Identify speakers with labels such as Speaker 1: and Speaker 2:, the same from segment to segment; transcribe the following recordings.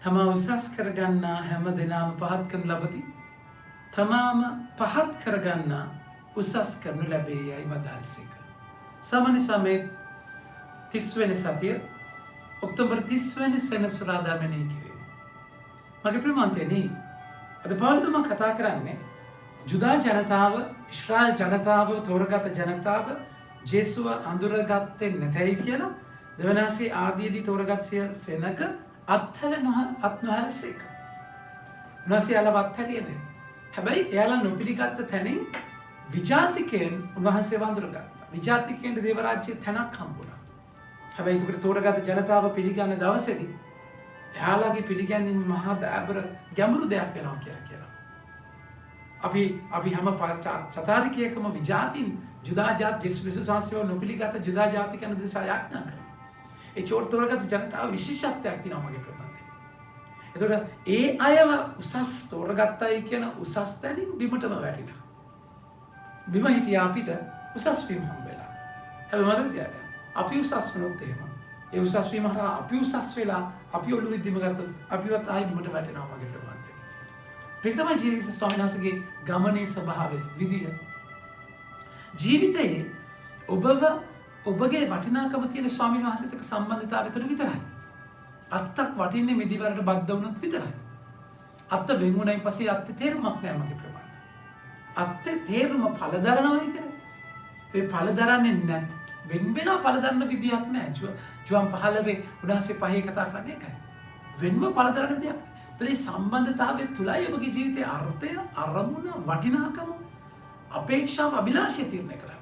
Speaker 1: තමා උසස් කරගන්නා හැම දෙනාම පහත් කරනු ලබති. තමාම පහත් කරගන්නා උසස් කරනු ලැබේ යයි වදාළසේක. සාමාන්‍ය සමයේ 30 වෙනි සතිය ඔක්තෝබර් 30 වෙනි සෙනසුරාදා මෙනෙහි කිරීම. මගේ ප්‍රමාන්තයනි අද පාළුතුමා කතා කරන්නේ ජුදා ජනතාව, ඊශ්‍රායල් ජනතාව, තෝරගත ජනතාව ජේසුව අඳුරගත්තේ නැතයි කියලා දෙවනාසේ ආදීදී තෝරගත් සෙනක අත් නොහැලසේක. උන්වහන්සේ යාළව අත්හැරියේ නැහැ. හැබැයි එයාලා නොපිළිගත්ත තැනින් විජාතිකයන් උන්වහන්සේ වඳුරගත්තා. විජාතිකයන්ට දේව රාජ්‍යයේ තැනක් හම්බුණා. හැබැයි ඒකට තෝරගත ජනතාව පිළිගන්න දවසේදී එයාලගේ පිළිගැනීම මහා දෑබර ගැඹුරු දෙයක් වෙනවා කියලා. අපි හැම චතාරිකයකම විජාතින් ජුදා ජාති ජේසුස් ක්‍රිස්තුස් වහන්සේව නොපිළිගත් ජුදා ජාතිකයන් දෙස ආඥා කරනවා. ඒ තෝරගත ජනතාව විශේෂත්වයක් තියෙනවා මගේ ප්‍රබන්ධයේ. එතකොට ඒ අයව උසස් තෝරගත්තයි කියන උසස් තැනින් බිමටම වැටිලා. බිම හිටියා අපිට උසස් වීම හම්බෙලා. හැබැයි මතක තියාගන්න අපි උසස් වුණොත් එහෙම ඒ උසස් වීම හරහා අපි උසස් වෙලා අපි ඔළුව විද්දිම ගත්තොත් අපිවත් ආයි බිමට වැටෙනවා මගේ ප්‍රබන්ධයේ. ඒක තමයි ජීසස් ස්වාමීන් වහන්සේගේ ගමනේ ස්වභාවය විදිය. ජීවිතයේ ඔබගේ වටිනාකම තියෙන ස්වාමීන් වහන්සේත් එක්ක සම්බන්ධතාවය තුළ විතරයි. අත්තක් වටින්නේ මිදිවරට බද්ධ වුණොත් විතරයි. අත්ත වෙන් වුණයින් පස්සේ අත්තේ තේරුමක් නැහැ මගේ ප්‍රබන්ධ. අත්තේ තේරුම පළදරනවා කියන්නේ. ඒ පළදරන්නේ නැහැ. වෙන පළදරන විදියක් නැහැ. ජුවන් 15 උන්වහන්සේ පහේ කතා කරන්නේ ඒකයි. වෙනම පළදරන විදියක්. ඒතර මේ සම්බන්ධතාවය තුලයි ඔබගේ ජීවිතයේ අර්ථය, අරමුණ, වටිනාකම, අපේක්ෂාව, අභිලාෂය තීරණය කරන්නේ.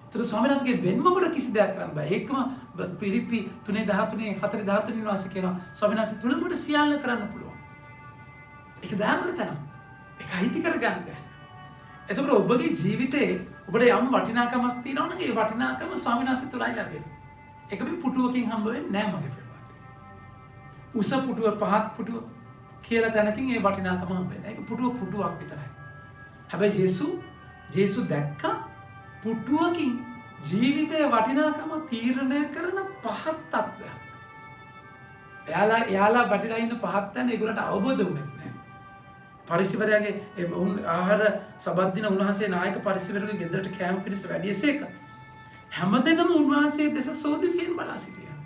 Speaker 1: ඒතර ස්වාමීන් වහන්සේගේ වෙනම ඔබට කිසි දෙයක් කරන්න බෑ. ඒකම පිලිප්පි 3:13 4:13 වාසේ කියනවා ස්වාමීන් වහන්සේ තුලමඩ සියල්ල කරන්න පුළුවන්. ඒක දෑමර තන. ඒක අයිති කරගන්න බෑ. එතකොට ඔබගේ ජීවිතේ ඔබට යම් වටිනාකමක් තියෙනවා නම් ඒ වටිනාකම ස්වාමීන් වහන්සේ තුලයි ලැබෙන්නේ. ඒක මේ පුටුවකින් හම්බ වෙන්නේ නෑ මගේ ප්‍රබන්ධ. උස පුටුව පහත් පුටුව කියලා තැනකින් ඒ වටිනාකම හම්බ වෙන්නේ. ඒක පුටුවක් විතරයි. හැබැයි ජේසු දැක්ක පුටුවකින් ජීවිතයේ වටිනාකම තීරණය කරන පහත් තත්ත්වයක්. එයාලා වටිලා ඉන්න පහත් තැන ඒගොල්ලන්ට අවබෝධ වුණේ නැහැ. පරිසිවරයාගේ ආහාර සබත් දින උන්වහන්සේ නායක පරිසිවරයාගේ ගෙදරට කෑම පිණිස වැඩියසේක. හැමදෙනම උන්වහන්සේ දෙස සෝදිසියෙන් බලා සිටියා.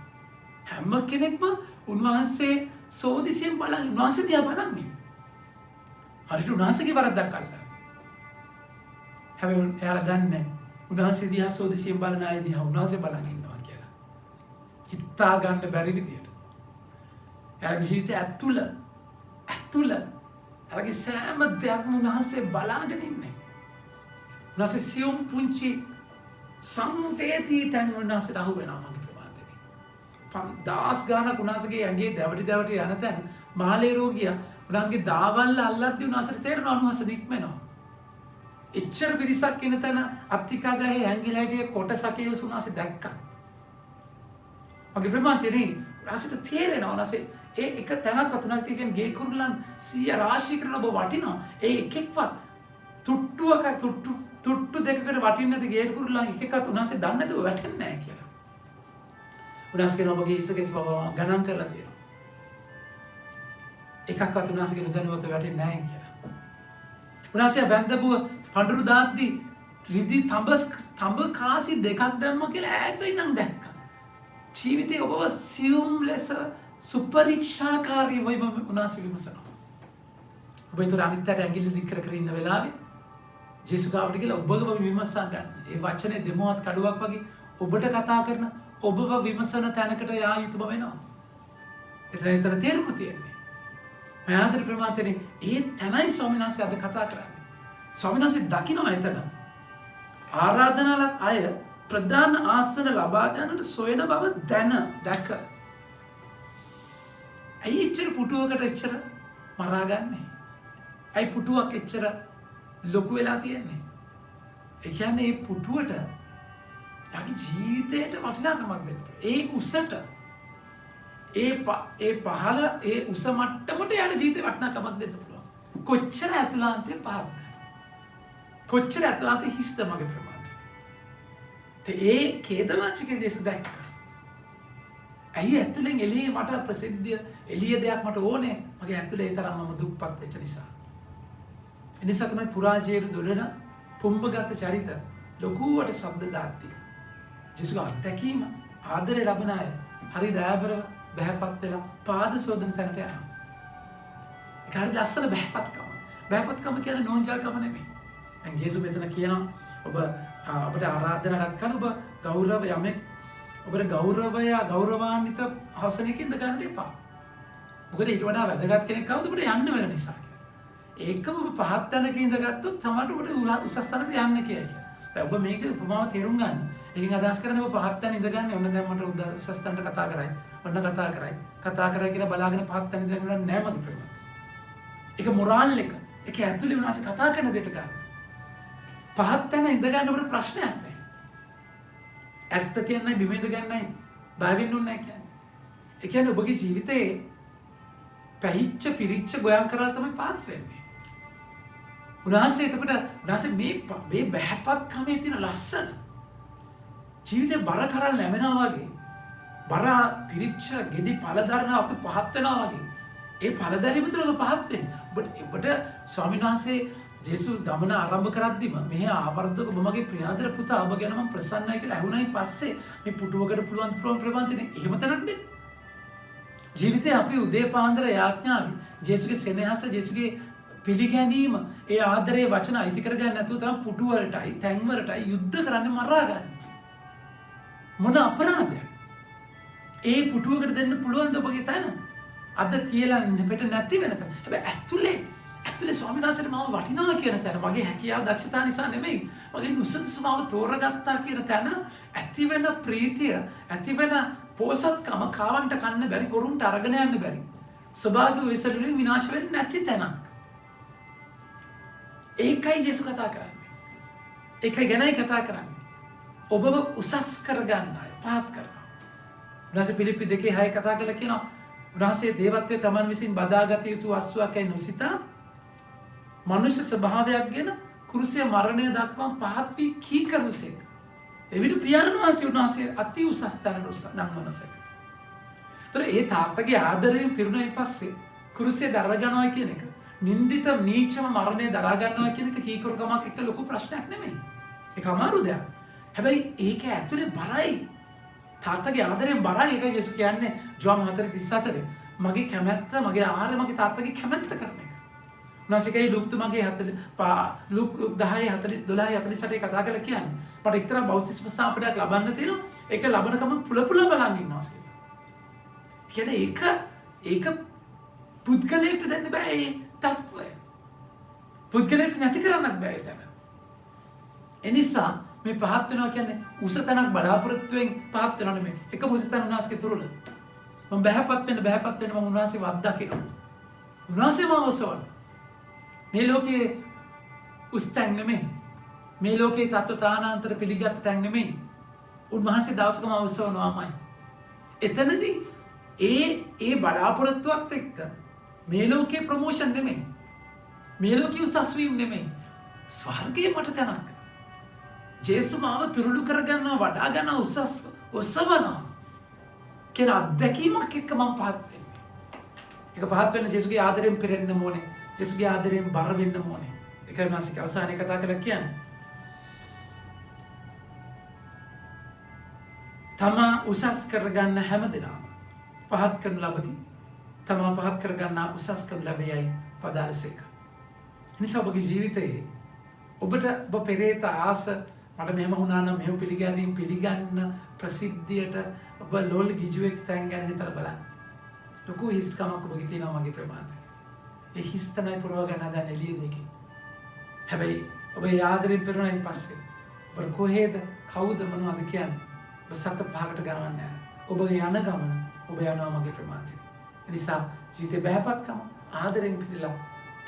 Speaker 1: හැම කෙනෙක්ම උන්වහන්සේ සෝදිසියෙන් බලන් උන්වහන්සේ දිහා බලන්නේ. හරියට උන්වහන්සේගේ වරද්දක් අල්ලලා. හැබැයි එයාලා දන්නේ උන්වහන්සේ දිහා සෝදිසියෙන් බලන අය දිහා උන්වහන්සේ බලන් ඉන්නවා කියලා. හිතා ගන්න බැරි විදියට. එයාගේ ජීවිතය ඇතුළ අරගේ සෑම දෙයක්ම උන්වහන්සේ බලාගෙන ඉන්නේ. උන්වහන්සේ සියුම් පුංචි සංවේදී තැන් උන්වහන්සේට අහු වෙනවා මගේ ප්‍රමාදයේ. 5000 ගානක් උන්වහන්සේගේ ඇඟේ දැවටි යන තැන මහලේ රෝගියා උන්වහන්සේගේ දාවල්ල අල්ලද්දී උන්වහන්සේට තේරෙනවා උන්වහන්සේ නික්මෙනවා. එච්චර පිරිසක් ඉන්න තැන අත්තිකා ගහේ ඇඟිලා හිටිය කොටසක යුස් උන්වහන්සේ දැක්කා. මගේ ප්‍රමාදයේ උන්වහන්සේට තේරෙනවා උන්වහන්සේ ඒ එක තැනක් උන්වහන්සේ කියන ගේ කුරුල්ලන් 100 රාශිය කරන ඔබ වටිනවා. ඒ එකෙක්වත් තුට්ටු දෙකකට වටින්නේ නැති ගේ කුරුල්ලන් එකෙක්වත් උන්වහන්සේ දන්නේ නැතුව වැටෙන්නේ නැහැ කියලා. උන්වහන්සේ කියන ඔබගේ ඉසකෙස් බව ගණන් කරලා තියෙනවා. එකක්වත් උන්වහන්සේ කියන දැනුවත වැටෙන්නේ නැහැ කියලා. උන්වහන්සේ වැන්දබුව පඳුරු දාද්දි රිදි තඹ කාසි දෙකක් දැම්ම කියලා ඈත ඉඳන් දැක්කා. ජීවිතේ ඔබව සියුම් ලෙස සුපරීක්ෂාකාරීව උන්වහන්සේ විමසනවා. ඔබ ඒතර අනිත්‍යයට ඇඟිලි දික් කර ඉන්න වෙලාවේ ජේසුස් ගාවට ගිහලා ඔබව විමසා ගන්න. ඒ වචනේ දෙමොත් කඩුවක් වගේ ඔබට කතා කරන ඔබව විමසන තැනකට යා යුතුම වෙනවා. එතන තේරුම තියෙන්නේ. මයාන්තර ප්‍රමාතනේ ඒ තැනයි ස්වාමීන් වහන්සේ අද කතා කරන්නේ. ස්වාමීන් වහන්සේ දකින්න එතන ආරාධනාලත් අය ප්‍රධාන ආසන ලබා ගන්නට සොයන බව දැක. ඇයි එච්චර පුටුවකට එච්චර මරාගන්නේ? ඇයි පුටුවක් එච්චර ලොකු වෙලා තියෙන්නේ? ඒ කියන්නේ මේ පුටුවට යාගේ ජීවිතයට වටිනාකමක් දෙන්න. ඒ උසට ඒ පහළ ඒ උස මට්ටමට යාගේ ජීවිතේ වටිනාකමක් දෙන්න පුළුවන්. කොච්චර ඇතුළාන්තයේ පහළද? කොච්චර ඇතුළාන්තයේ හිස්ද මගේ ප්‍රමාණය? ඒ කේදවාචිකේ දේශ දැක්කා. ඇයි ඇතුලෙන් එළියේ මට ප්‍රසිද්ධිය එළිය දෙයක් මට ඕනේ. මගේ ඇතුලේ ඒ තරම් මම දුක්පත් වෙච්ච නිසා. ඒ නිසා තමයි පුරාජේරු දොඩන පුම්බගත චරිත ලොකුවට ශබ්ද දාද්දී. ජේසුගේ අත්දැකීම ආදරේ ලබන අය හරි දයාබරව බහැපත් වෙලා පාද සෝදන තැනට යනවා. ඒක හරි ලස්සන බහැපත්කම. බහැපත්කම කියන්නේ නෝන්ජල්කම නෙමෙයි. දැන් ජේසුස් මෙතන කියනවා ඔබ අපට ආරාධනාවක් කරන ඔබ ගෞරව යමෙක් ඔබට ගෞරවාන්විත හසනකින් දගන්න එපා. මොකද ඊට වඩා වැදගත් කෙනෙක් කවුද ඔබට යන්න වෙන නිසා කියලා. ඒකම ඔබ පහත් තැනක ඉඳගත්තොත් තමයි ඔබට උසස් තැනට යන්න කියලා. දැන් ඔබ මේක උපමාව තේරුම් ගන්න. ඒකෙන් අදහස් කරන්නේ ඔබ පහත් තැන ඉඳගන්නේ ඔන්න දැන් මට උසස් තැනට කතා කරයි. ඔන්න කතා කරයි කියලා බලාගෙන පහත් තැන ඉඳගෙන නෑ මගේ ප්‍රේම. ඒක මොරාල් එක. ඒක ඇතුලේ උනාස කතා කරන දෙයට ගන්න. පහත් තැන ඉඳගන්න ඔබට ප්‍රශ්නයක් නෑ. ඇත්ත කියන්නේ බිම ඉඳගන්නයි බය වෙන්න ඕනේ නෑ කියන්නේ. ඒ කියන්නේ ඔබගේ ජීවිතේ පැහිච්ච පිරිච්ච ගොයම් කරලා තමයි පාත් වෙන්නේ. උන්වහන්සේ එතකොට උන්වහන්සේ මේ බහැපත්කමේ තියෙන ලස්සන ජීවිතේ බර කරල් නැමෙනවා වගේ බර පිරිච්ච ගෙඩි පළදරන අත පහත් වෙනවා වගේ ඒ පළදැරීම තුළ ඔබ පහත් වෙන්නේ. ඔබට ස්වාමීන් වහන්සේ ජේසුස් ගමන ආරම්භ කරද්දිම මෙහි ආවර්ධක ඔබ මගේ ප්‍රියාදර පුතා ඔබ ගැන මම ප්‍රසන්නයි කියලා ඇහුණායින් පස්සේ මේ පුටුවකට පුළුවන් ප්‍රවන්තනේ එහෙම තැනක් දෙන්න. ජීවිතේ අපි උදේ පාන්දර යාඥාවි ජේසුගේ සෙනෙහස ජේසුගේ පිළිගැනීම ඒ ආදරේ වචන අයිති කරගන්න නැතුව තමයි පුටු වලටයි තැන් වලටයි යුද්ධ කරන්න මරා ගන්න. මොන අපරාධයක්. ඒ පුටුවකට දෙන්න පුළුවන් ද ඔබගේ තැන? අද තියලා නෙපෙට නැති වෙන තැන. හැබැයි ඇතුලේ ස්වාමීන් වහන්සේට මම වටිනවා කියන තැන මගේ හැකියාව දක්ෂතා නිසා නෙමෙයි. මගේ නුසුදුසුමව තෝරගත්තා කියන තැන ඇතිවෙන ප්‍රීතිය, ඇතිවෙන පෝසත්කම කාවන්ට කන්න බැරි, හොරුන්ට අරගෙන යන්න බැරි. ස්වභාවික විසලුලින් විනාශ වෙන්නේ නැති තැනක්. ඒකයි ජේසු කතා කරන්නේ. ඒකයි ගැනයි කතා කරන්නේ. ඔබව උසස් කරගන්න අය පහත් කරනවා. උන්වහන්සේ පිලිප්පි 2:6 කතා කරලා කියනවා උන්වහන්සේ දේවත්වයේ තමන් විසින් බදාගත යුතු අස්වැකයි නොසිතා මනුෂ්‍ය ස්වභාවයක් ගෙන කුරුසිය මරණය දක්වා පහත් වී කීකරුසේක. එවිට පියාණන් වහන්සේ උන්වහන්සේ අති උසස් තැනට නංවනසේක. ඒතර ඒ තාත්තගේ ආදරයෙන් පිරුණයින් පස්සේ කුරුසිය දරා ගන්නවා කියන එක නින්දිත නීචම මරණය දරා ගන්නවා කියන එක කීකරුකමක් එක්ක ලොකු ප්‍රශ්නයක් නෙමෙයි. ඒක අමාරු දෙයක්. හැබැයි ඒක ඇතුලේ බරයි. තාත්තගේ ආදරයෙන් බරයි. ඒක යේසුස් කියන්නේ ජෝම් 4:34 මගේ කැමැත්ත මගේ ආහාරය මගේ තාත්තගේ කැමැත්ත කරන එක. උන්වහන්සේ ලුක් 10:12:48 කතා කරලා කියන්නේ මට එක්තරා බෞද්ධ ස්ථාපනයක් ලබන්න තියෙනවා. ඒක ලබනකම පුල බලන් ඉන්නවා කියලා. කියන්නේ ඒක පුද්ගලයට දෙන්න බෑ මේ තත්වය. පුද්ගලයට නැති කරන්නත් බෑ ඒක. එනිසා මේ පහත් වෙනවා කියන්නේ උස තැනක් බලාපොරොත්තුෙන් පහත් වෙනව නෙමෙයි. එක උස තැන උන්වහන්සේගේ තුරුල. මම බහැපත් වෙන්න මම උන්වහන්සේ වද්දකිනවා. උන්වහන්සේ මම ඔසවන. මේ ලෝකයේ උස් තැන් නෙමෙයි. මේ ලෝකයේ තත්ත්ව තානාන්තර පිළිගත් තැන් නෙමෙයි. උන්වහන්සේ දවසකම ඔසවනවාමයි. එතනදී ඒ බලාපොරොත්තුවත් එක්ක මේ ලෝකයේ ප්‍රොමෝෂන් නෙමෙයි. මේ ලෝකයේ උසස් වීම නෙමෙයි. ස්වර්ගයේ මට තැනක්. ජේසු මාව තුරුළු කරගන්නවා වඩා ගන්නවා උසස් ඔසවනවා කියන අත්දැකීමක් එක්ක මම පහත් වෙන්නේ. ඒක පහත් වෙන්න ජේසුගේ ආදරයෙන් පිරෙන්න ඕනේ. ජේසුගේ ආදරයෙන් බර වෙන්න ඕනේ. ඒකයි මාසික අවසානයේ කතා කරලා කියන්නේ. තමා උසස් කරගන්න හැම දිනම පහත් කරන ලබති. තමා පහත් කරගන්න උසස් කරන ලැබෙයි පදාලසේක. නිසා ඔබගේ ජීවිතයේ ඔබට ඔබ පෙරේත ආස මට මෙහෙම වුණා නම් මෙහෙම පිළිගන්න ප්‍රසිද්ධියට ඔබ ලෝල් ගිජුවෙක් තැන් ගැන හිතලා බලන්න. ලොකු හිස්කමක් ඔබගේ තියෙනවා මගේ ප්‍රමාදය. ඒ හිස්තනයි පුරව ගන්න හදන එළිය දෙකේ. හැබැයි ඔබ ආදරෙන් පෙරුණායින් පස්සේ ඔබ කොහෙද කවුද මොනවද කියන්නේ? ඔබ සත පහකට ගමන් නැහැ. ඔබ යන ගමන ඔබ යනවා මගේ ප්‍රමාදය. ඒ නිසා ජීවිතේ බහැපත්කම ආදරෙන් පිළිලා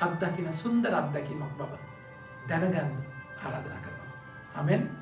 Speaker 1: අත්දකින්න සුන්දර අත්දැකීමක් බව දැනගන්න ආරාධනා කරනවා. Amen.